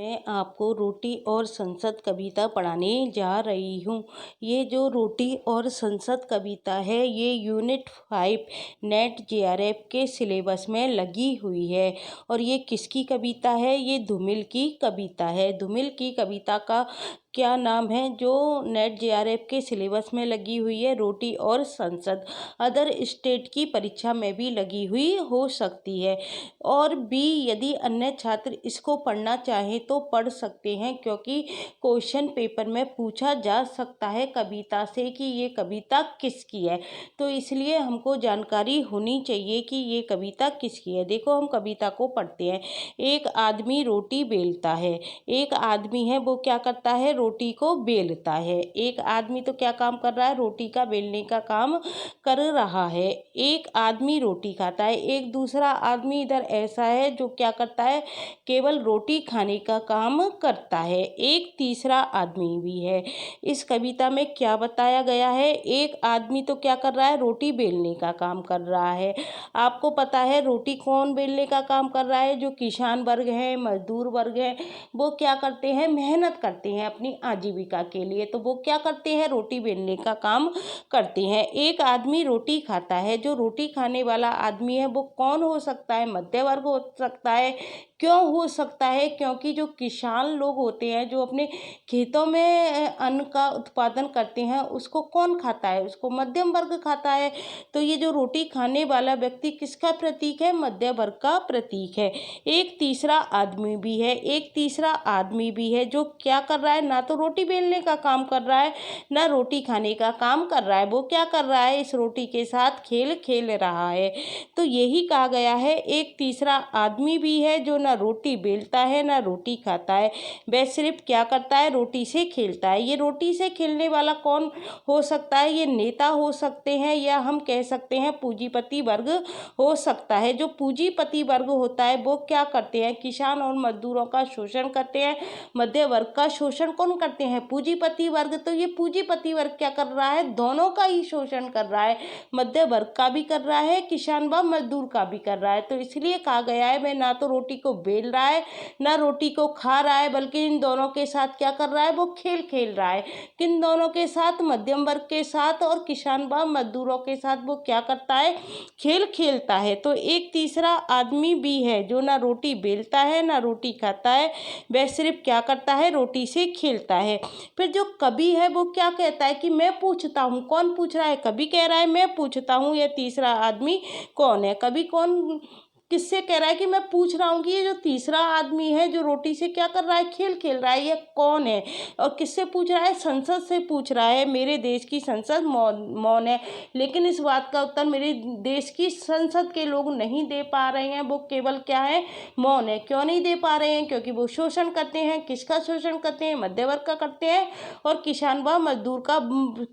मैं आपको रोटी और संसद कविता पढ़ाने जा रही हूँ। ये जो रोटी और संसद कविता है ये यूनिट 5 नेट जेआरएफ के सिलेबस में लगी हुई है। और ये किसकी कविता है? ये धूमिल की कविता है। धूमिल की कविता का क्या नाम है जो नेट जेआरएफ के सिलेबस में लगी हुई है? रोटी और संसद। अदर स्टेट की परीक्षा में भी लगी हुई हो सकती है। और भी यदि अन्य छात्र इसको पढ़ना चाहें तो पढ़ सकते हैं, क्योंकि क्वेश्चन पेपर में पूछा जा सकता है कविता से कि ये कविता किसकी है। तो इसलिए हमको जानकारी होनी चाहिए कि ये कविता किसकी है। देखो, हम कविता को पढ़ते हैं। एक आदमी रोटी बेलता है। एक आदमी है, वो क्या करता है? रोटी को बेलता है। एक आदमी तो क्या काम कर रहा है? रोटी का बेलने का काम कर रहा है। एक आदमी रोटी खाता है। एक दूसरा आदमी इधर ऐसा है जो क्या करता है? केवल रोटी खाने का काम करता है। एक तीसरा आदमी भी है। इस कविता में क्या बताया गया है? एक आदमी तो क्या कर रहा है? रोटी बेलने का काम कर रहा है। आपको पता है रोटी कौन बेलने का काम कर रहा है? जो किसान वर्ग है, मजदूर वर्ग है, वो क्या करते हैं? मेहनत करते हैं अपनी आजीविका के लिए। तो वो क्या करते हैं? रोटी बेलने का काम करते हैं। एक आदमी रोटी खाता है। जो रोटी खाने वाला आदमी है वो कौन हो सकता है? मध्य वर्ग हो सकता है। क्यों हो सकता है? क्योंकि जो किसान लोग होते हैं जो अपने खेतों में अन्न का उत्पादन करते हैं, उसको कौन खाता है? उसको मध्यम वर्ग खाता है। तो ये जो रोटी खाने वाला व्यक्ति किसका प्रतीक है? मध्य वर्ग का प्रतीक है। एक तीसरा आदमी भी है। एक तीसरा आदमी भी है जो क्या कर रहा है? ना तो रोटी बेलने का काम कर रहा है, ना रोटी खाने का काम कर रहा है। वो क्या कर रहा है? इस रोटी के साथ खेल खेल रहा है। तो यही कहा गया है, एक तीसरा आदमी भी है जो ना रोटी बेलता है ना रोटी खाता है। वह सिर्फ क्या करता है? रोटी से खेलता है। ये रोटी से खेलने वाला कौन हो सकता है? ये नेता हो सकते हैं, या हम कह सकते हैं पूंजीपति वर्ग हो सकता है। जो पूंजीपति वर्ग होता है वो क्या करते हैं? किसान और मजदूरों का शोषण करते हैं। मध्य वर्ग का शोषण कौन करते हैं? पूंजीपति वर्ग। तो ये पूंजीपति वर्ग क्या कर रहा है? दोनों का ही शोषण कर रहा है। मध्य वर्ग का भी कर रहा है, किसान व मजदूर का भी कर रहा है। तो इसलिए कहा गया है वह ना तो रोटी को बेल रहा है ना रोटी को खा रहा है, बल्कि इन दोनों के साथ क्या कर रहा है? वो खेल खेल रहा है। किन दोनों के साथ? मध्यम वर्ग के साथ और किसान व मजदूरों के साथ वो क्या करता है? खेल खेलता है। तो एक तीसरा आदमी भी है जो ना रोटी बेलता है ना रोटी खाता है। वह सिर्फ क्या करता है? रोटी से खेलता है। फिर जो कवि है वो क्या कहता है कि मैं पूछता हूँ। कौन पूछ रहा है? कवि कह रहा है मैं पूछता हूँ। यह तीसरा आदमी कौन है? कवि कौन किससे कह रहा है कि मैं पूछ रहा हूँ कि ये जो तीसरा आदमी है जो रोटी से क्या कर रहा है? खेल खेल रहा है, ये कौन है? और किससे पूछ रहा है? संसद से पूछ रहा है। मेरे देश की संसद मौन मौन है। लेकिन इस बात का उत्तर मेरे देश की संसद के लोग नहीं दे पा रहे हैं। वो केवल क्या है? मौन है। क्यों नहीं दे पा रहे हैं? क्योंकि वो शोषण करते हैं। किसका शोषण करते हैं? मध्य वर्ग का करते हैं। और किसान व मजदूर का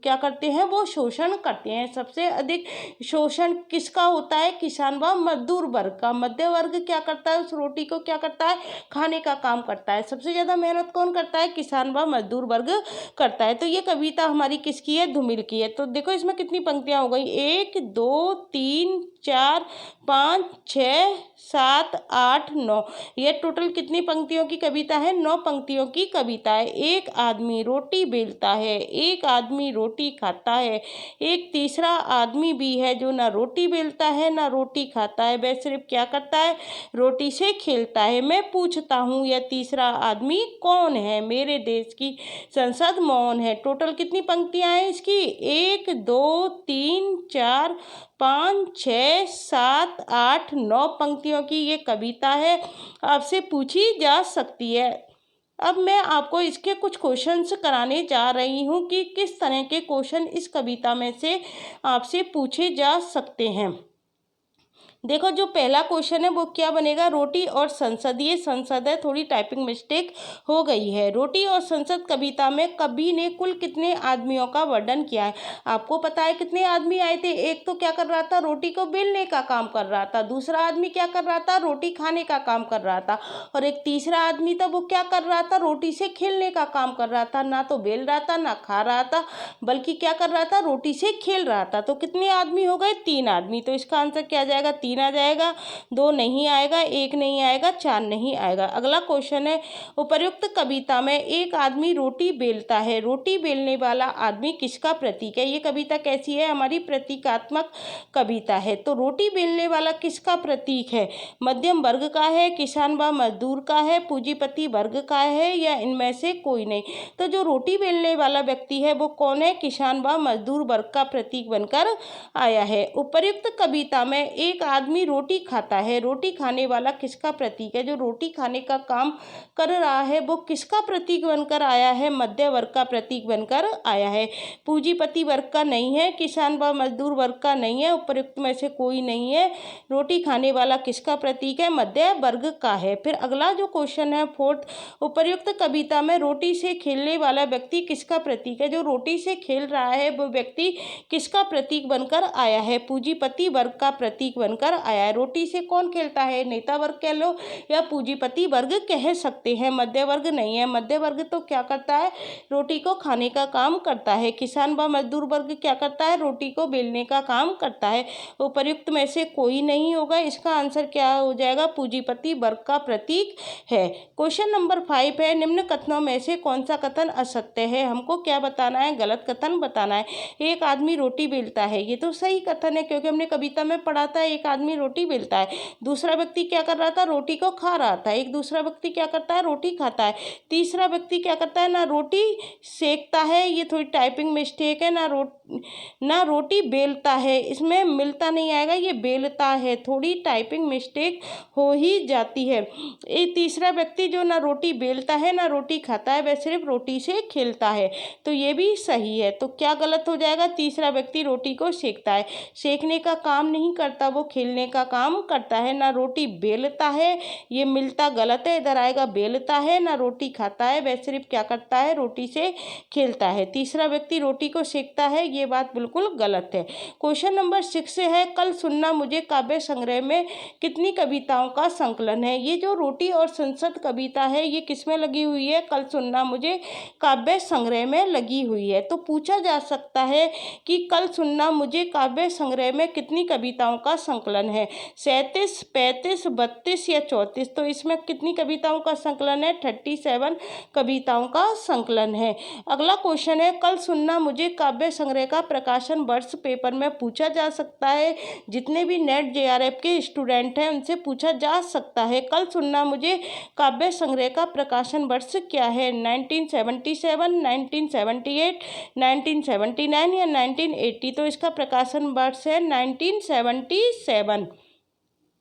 क्या करते हैं? वो शोषण करते हैं। सबसे अधिक शोषण किसका होता है? किसान व मजदूर वर्ग का। मध्य वर्ग क्या करता है? उस रोटी को क्या करता है? खाने का काम करता है। सबसे ज्यादा मेहनत कौन करता है? किसान व मजदूर वर्ग करता है। तो ये कविता हमारी किसकी है? धूमिल की है। तो देखो इसमें कितनी पंक्तियां हो गई? 1 2 3 4 5 6 7 8 9। ये टोटल कितनी पंक्तियों की कविता है? 9 पंक्तियों की कविता है। एक आदमी रोटी बेलता है। एक आदमी रोटी खाता है। एक तीसरा आदमी भी है जो ना रोटी बेलता है ना रोटी खाता है। वह सिर्फ क्या करता है? रोटी से खेलता है। मैं पूछता हूँ यह तीसरा आदमी कौन है? मेरे देश की संसद मौन है। टोटल कितनी पंक्तियां हैं इसकी? 1 2 3 4 5 6 7 8 9 पंक्तियों की ये कविता है। आपसे पूछी जा सकती है। अब मैं आपको इसके कुछ क्वेश्चंस कराने जा रही हूँ कि किस तरह के क्वेश्चन इस कविता में से आपसे पूछे जा सकते हैं। देखो, जो पहला क्वेश्चन है वो क्या बनेगा? रोटी और संसद। ये संसद है, थोड़ी टाइपिंग मिस्टेक हो गई है। रोटी और संसद कविता में कवि ने कुल कितने आदमियों का वर्णन किया है? आपको पता है कितने आदमी आए थे? एक तो क्या कर रहा था? रोटी को बेलने का काम कर रहा था। दूसरा आदमी क्या कर रहा था? रोटी खाने का काम कर रहा था। और एक तीसरा आदमी था, वो क्या कर रहा था? रोटी से खेलने का काम कर रहा था। ना तो बेल रहा था ना खा रहा था, बल्कि क्या कर रहा था? रोटी से खेल रहा था। तो कितने आदमी हो गए? 3 आदमी। तो इसका आंसर क्या आ जाएगा? 3 3 आ जाएगा, 2 नहीं आएगा, 1 नहीं आएगा, 4 नहीं आएगा। अगला क्वेश्चन है, उपर्युक्त कविता में एक आदमी रोटी बेलता है, रोटी बेलने वाला आदमी किसका प्रतीक है? ये कविता कैसी है? हमारी प्रतीकात्मक कविता है। तो रोटी बेलने वाला किसका प्रतीक है? मध्यम वर्ग का है, किसान व मजदूर का है, पूंजीपति वर्ग का है, या इनमें से कोई नहीं? तो जो रोटी बेलने वाला व्यक्ति है वो कौन है? किसान व मजदूर वर्ग का प्रतीक बनकर आया है। उपर्युक्त कविता में एक आदमी रोटी खाता है, रोटी खाने वाला किसका प्रतीक है? जो रोटी खाने का काम कर रहा है वो किसका प्रतीक बनकर आया है? मध्य वर्ग का प्रतीक बनकर आया है। पूंजीपति वर्ग का नहीं है, किसान व मजदूर वर्ग का नहीं है, उपर्युक्त में से कोई नहीं है। रोटी खाने वाला किसका प्रतीक है? मध्य वर्ग का है। फिर अगला जो क्वेश्चन है 4th, उपर्युक्त कविता में रोटी से खेलने वाला व्यक्ति किसका प्रतीक है? जो रोटी से खेल रहा है वो व्यक्ति किसका प्रतीक बनकर आया है? पूंजीपति वर्ग का प्रतीक बनकर आया है। रोटी से कौन खेलता है? नेता वर्ग कह लो या पूंजीपति वर्ग कह सकते हैं, मध्य वर्ग नहीं है। मध्य वर्ग तो क्या करता है? रोटी को खाने का काम करता है। किसान व मजदूर वर्ग क्या करता है? रोटी को बेलने का काम करता है। उपर्युक्त में से कोई नहीं होगा। इसका आंसर क्या हो जाएगा? पूंजीपति वर्ग का प्रतीक है। क्वेश्चन नंबर 5 है, निम्न कथनों में से कौन सा कथन असत्य है? हमको क्या बताना है? गलत कथन बताना है। एक आदमी रोटी बेलता है, ये तो सही कथन है क्योंकि हमने कविता में पढ़ा था एक आदमी रोटी बेलता है। दूसरा व्यक्ति क्या कर रहा था? रोटी को खा रहा था। एक दूसरा व्यक्ति क्या करता है? रोटी खाता है। तीसरा व्यक्ति क्या करता है? ना रोटी सेकता है, ये थोड़ी टाइपिंग मिस्टेक है, ना रोटी बेलता है, इसमें मिलता नहीं आएगा, ये बेलता है, थोड़ी टाइपिंग मिस्टेक हो ही जाती है। ये तीसरा व्यक्ति जो ना रोटी बेलता है ना रोटी खाता है, वह सिर्फ रोटी से खेलता है, तो ये भी सही है। तो क्या गलत हो जाएगा? तीसरा व्यक्ति रोटी को सेकता है, सेकने का काम नहीं करता, वो खेलने का काम करता है। ना रोटी बेलता है, ये मिलता गलत है, इधर आएगा बेलता है। ना रोटी खाता है, वह सिर्फ क्या करता है? रोटी से खेलता है। तीसरा व्यक्ति रोटी को सेकता है, ये बात बिल्कुल गलत है। क्वेश्चन नंबर 6 है, कल सुनना मुझे काव्य संग्रह में कितनी कविताओं का संकलन है? ये जो रोटी और संसद कविता है ये किसमें लगी हुई है? कल सुनना मुझे काव्य संग्रह में लगी हुई है। तो पूछा जा सकता है कि कल सुनना मुझे काव्य संग्रह में कितनी कविताओं का संकलन है? 37, 35, 32 या 34? तो इसमें कितनी कविताओं का संकलन है? 37 कविताओं का संकलन है। अगला क्वेश्चन है, कल सुनना मुझे काव्य संग्रह का प्रकाशन वर्ष पेपर में पूछा जा सकता है। जितने भी नेट जेआरएफ के स्टूडेंट हैं उनसे पूछा जा सकता है, कल सुनना मुझे काव्य संग्रह का प्रकाशन वर्ष क्या है? 1977, 1978, 1979 या 1980? तो इसका प्रकाशन वर्ष है 1977।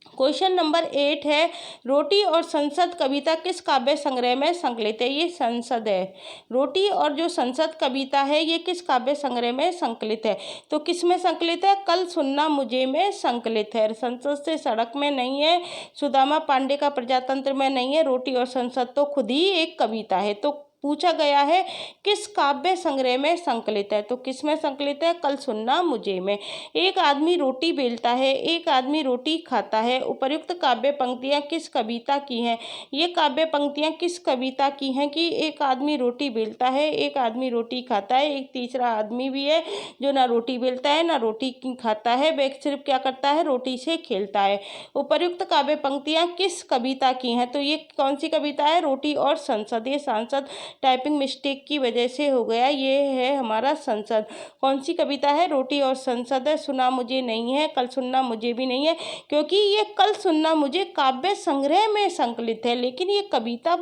क्वेश्चन नंबर 8 है, रोटी और संसद कविता किस काव्य संग्रह में संकलित है? ये संसद है। रोटी और जो संसद कविता है ये किस काव्य संग्रह में संकलित है? तो किस में संकलित है? कल सुनना मुझे में संकलित है। संसद से सड़क में नहीं है, सुदामा पांडे का प्रजातंत्र में नहीं है, रोटी और संसद तो खुद ही एक कविता है। तो पूछा गया है किस काव्य संग्रह में संकलित है? तो किस में संकलित है? कल सुनना मुझे में। एक आदमी रोटी बेलता है, एक आदमी रोटी खाता है। उपर्युक्त काव्य पंक्तियां किस कविता की हैं? ये काव्य पंक्तियां किस कविता की हैं कि एक आदमी रोटी बेलता है, एक आदमी रोटी खाता है, एक तीसरा आदमी भी है जो ना रोटी बेलता है ना रोटी खाता है, वह सिर्फ क्या करता है? रोटी से खेलता है। उपर्युक्त काव्य पंक्तियां किस कविता की हैं? तो ये कौन सी कविता है? रोटी और संसद। ये सांसद टाइपिंग मिस्टेक की वजह से हो गया, ये है हमारा संसद। कौन सी कविता है? रोटी और संसद है। सुना मुझे नहीं है, कल सुनना मुझे भी नहीं है, क्योंकि ये कल सुनना मुझे काव्य संग्रह में संकलित है। लेकिन ये कविता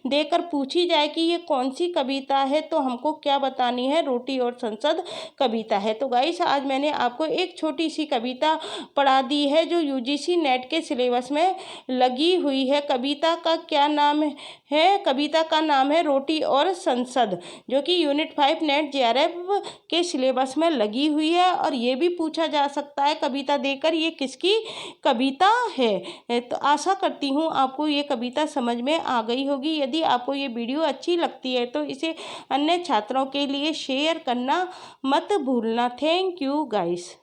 देकर पूछी जाए कि ये कौन सी कविता है तो हमको क्या बतानी है? रोटी और संसद कविता है। तो गाइस आज मैंने आपको एक छोटी सी कविता पढ़ा दी है जो यूजीसी नेट के सिलेबस में लगी हुई है। कविता का क्या नाम है? कविता का नाम है रोटी और संसद, जो कि यूनिट 5 नेट जेआरएफ के सिलेबस में लगी हुई है। और ये भी पूछा जा सकता है कविता देकर ये किसकी कविता है। तो आशा करती हूँ आपको ये कविता समझ में आ गई होगी। यदि आपको ये वीडियो अच्छी लगती है तो इसे अन्य छात्रों के लिए शेयर करना मत भूलना। Thank you guys.